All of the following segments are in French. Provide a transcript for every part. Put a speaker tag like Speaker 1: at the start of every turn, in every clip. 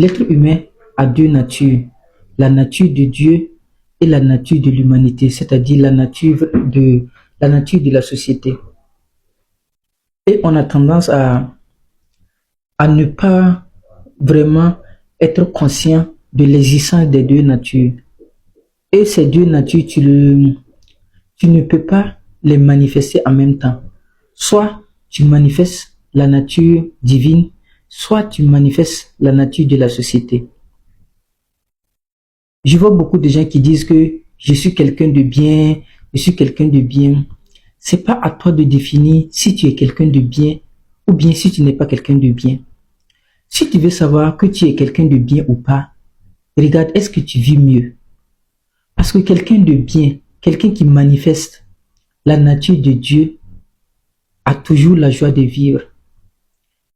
Speaker 1: l'être humain a deux natures, la nature de Dieu et la nature de l'humanité, c'est-à-dire la nature de la société. Et on a tendance à ne pas vraiment être conscient de l'existence des deux natures. Et ces deux natures, tu ne peux pas les manifester en même temps. Soit tu manifestes la nature divine, soit tu manifestes la nature de la société. Je vois beaucoup de gens qui disent que je suis quelqu'un de bien, je suis quelqu'un de bien. C'est pas à toi de définir si tu es quelqu'un de bien ou bien si tu n'es pas quelqu'un de bien. Si tu veux savoir que tu es quelqu'un de bien ou pas, regarde, est-ce que tu vis mieux? Parce que quelqu'un de bien, quelqu'un qui manifeste la nature de Dieu, a toujours la joie de vivre.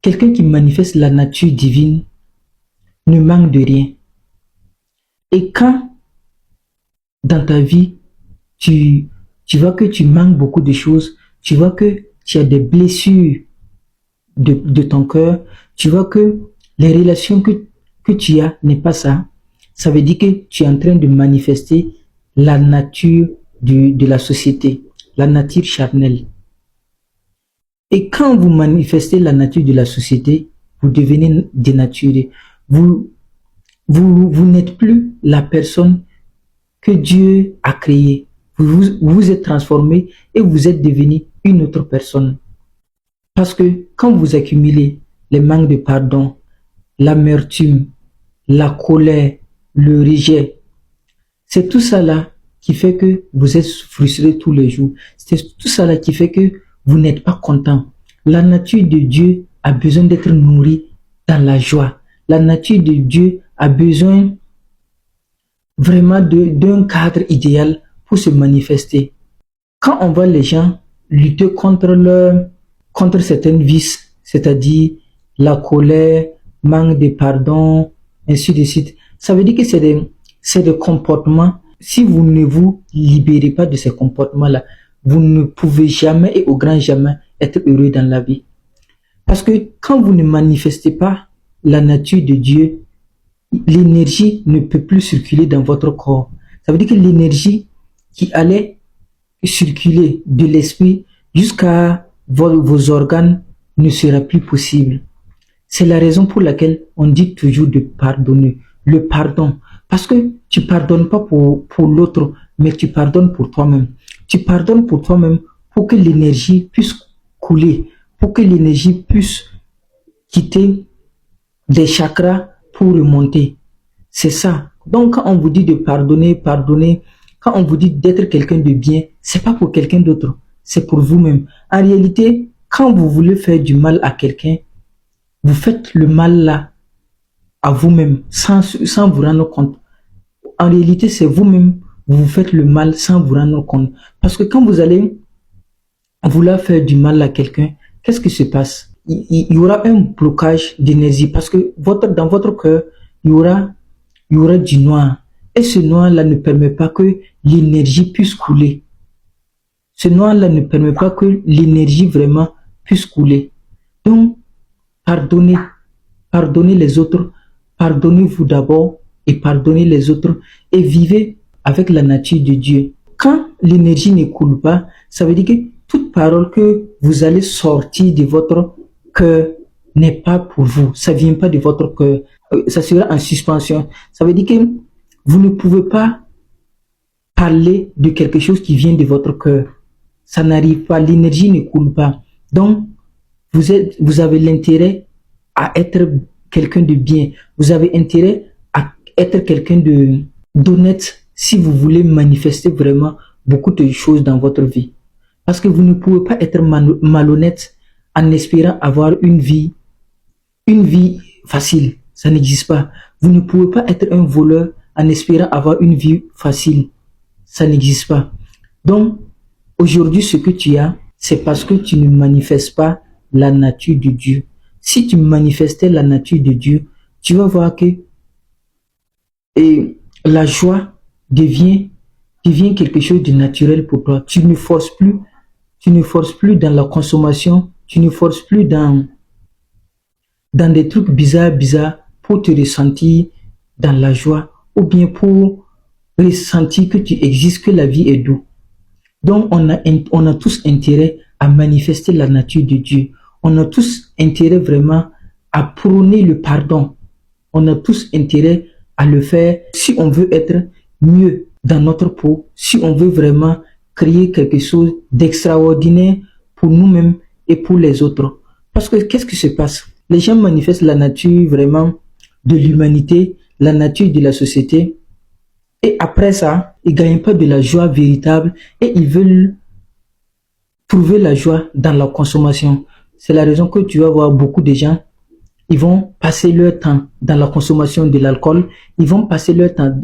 Speaker 1: Quelqu'un qui manifeste la nature divine ne manque de rien. Et quand dans ta vie, tu vois que tu manques beaucoup de choses, tu vois que tu as des blessures de ton cœur, tu vois que les relations que tu as n'est pas ça, ça veut dire que tu es en train de manifester la nature de la société, la nature charnelle. Et quand vous manifestez la nature de la société, vous devenez dénaturé. Vous n'êtes plus la personne que Dieu a créée. Vous êtes transformé et vous êtes devenu une autre personne. Parce que quand vous accumulez les manques de pardon, l'amertume, la colère, le rejet, c'est tout ça là qui fait que vous êtes frustré tous les jours. C'est tout ça là qui fait que vous n'êtes pas content. La nature de Dieu a besoin d'être nourrie dans la joie. La nature de Dieu a besoin vraiment d'un cadre idéal pour se manifester. Quand on voit les gens lutter contre certains vices, c'est-à-dire la colère, manque de pardon, ainsi de suite, ça veut dire que c'est des comportements. Si vous ne vous libérez pas de ces comportements-là, vous ne pouvez jamais et au grand jamais être heureux dans la vie. Parce que quand vous ne manifestez pas la nature de Dieu, l'énergie ne peut plus circuler dans votre corps. Ça veut dire que l'énergie qui allait circuler de l'esprit jusqu'à vos organes ne sera plus possible. C'est la raison pour laquelle on dit toujours de pardonner. Le pardon. Parce que tu pardonnes pas pour l'autre, mais tu pardonnes pour toi-même. Tu pardonnes pour toi-même pour que l'énergie puisse couler, pour que l'énergie puisse quitter des chakras pour remonter. C'est ça. Donc, quand on vous dit de pardonner, quand on vous dit d'être quelqu'un de bien, c'est pas pour quelqu'un d'autre, c'est pour vous-même. En réalité, quand vous voulez faire du mal à quelqu'un, vous faites le mal là à vous-même sans vous rendre compte. En réalité, c'est vous-même, vous faites le mal sans vous rendre compte. Parce que quand vous allez vouloir faire du mal à quelqu'un, qu'est-ce qui se passe? Il y aura un blocage d'énergie parce que dans votre cœur, il y aura du noir. Et ce noir-là ne permet pas que l'énergie puisse couler. Ce noir-là ne permet pas que l'énergie vraiment puisse couler. Donc, pardonnez les autres, pardonnez-vous d'abord et pardonnez les autres et vivez avec la nature de Dieu. Quand l'énergie ne coule pas, ça veut dire que toute parole que vous allez sortir de votre cœur n'est pas pour vous. Ça ne vient pas de votre cœur. Ça sera en suspension. Ça veut dire que vous ne pouvez pas parler de quelque chose qui vient de votre cœur. Ça n'arrive pas. L'énergie ne coule pas. Donc, vous avez l'intérêt à être quelqu'un de bien. Vous avez intérêt à être quelqu'un d'honnête si vous voulez manifester vraiment beaucoup de choses dans votre vie. Parce que vous ne pouvez pas être malhonnête en espérant avoir une vie facile. Ça n'existe pas. Vous ne pouvez pas être un voleur en espérant avoir une vie facile. Ça n'existe pas. Donc, aujourd'hui, ce que tu as, c'est parce que tu ne manifestes pas la nature de Dieu. Si tu manifestais la nature de Dieu, tu vas voir que la joie devient quelque chose de naturel pour toi. Tu ne forces plus dans la consommation, tu ne forces plus dans des trucs bizarres pour te ressentir dans la joie ou bien pour ressentir que tu existes, que la vie est douce. Donc, on a tous intérêt à manifester la nature de Dieu. On a tous intérêt vraiment à prôner le pardon. On a tous intérêt à le faire si on veut être mieux dans notre peau, si on veut vraiment créer quelque chose d'extraordinaire pour nous-mêmes et pour les autres. Parce que qu'est-ce qui se passe? Les gens manifestent la nature vraiment de l'humanité, la nature de la société. Et après ça, ils ne gagnent pas de la joie véritable et ils veulent trouver la joie dans la consommation. C'est la raison que tu vas voir beaucoup de gens, ils vont passer leur temps dans la consommation de l'alcool, ils vont passer leur temps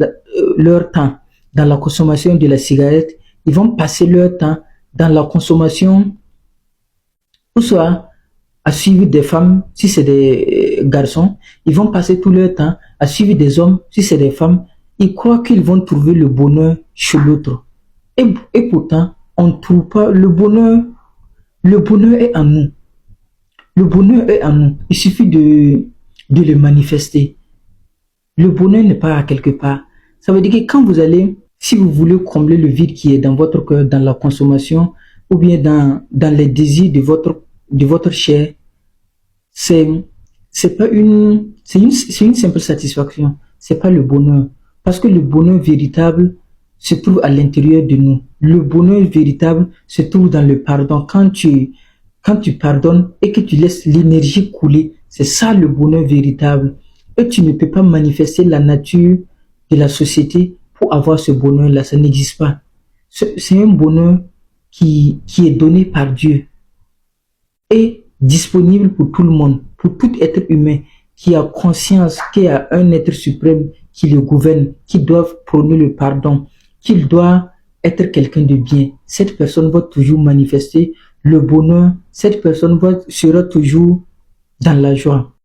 Speaker 1: dans la consommation de la cigarette, ils vont passer leur temps dans la consommation, ou soit à suivre des femmes, si c'est des garçons, ils vont passer tout leur temps à suivre des hommes, si c'est des femmes. Ils croient qu'ils vont trouver le bonheur chez l'autre. Et pourtant, on ne trouve pas le bonheur. Le bonheur est en nous. Le bonheur est en nous. Il suffit de le manifester. Le bonheur n'est pas à quelque part. Ça veut dire que quand vous allez, si vous voulez combler le vide qui est dans votre cœur, dans la consommation, ou bien dans les désirs de votre chair, c'est une simple satisfaction. C'est pas le bonheur. Parce que le bonheur véritable se trouve à l'intérieur de nous. Le bonheur véritable se trouve dans le pardon. Quand tu pardonnes et que tu laisses l'énergie couler, c'est ça le bonheur véritable. Et tu ne peux pas manifester la nature de la société pour avoir ce bonheur-là. Ça n'existe pas. C'est un bonheur qui est donné par Dieu et disponible pour tout le monde, pour tout être humain qui a conscience qu'il y a un être suprême qui le gouverne, qui doit prôner le pardon, qu'il doit être quelqu'un de bien. Cette personne va toujours manifester le bonheur, cette personne sera toujours dans la joie.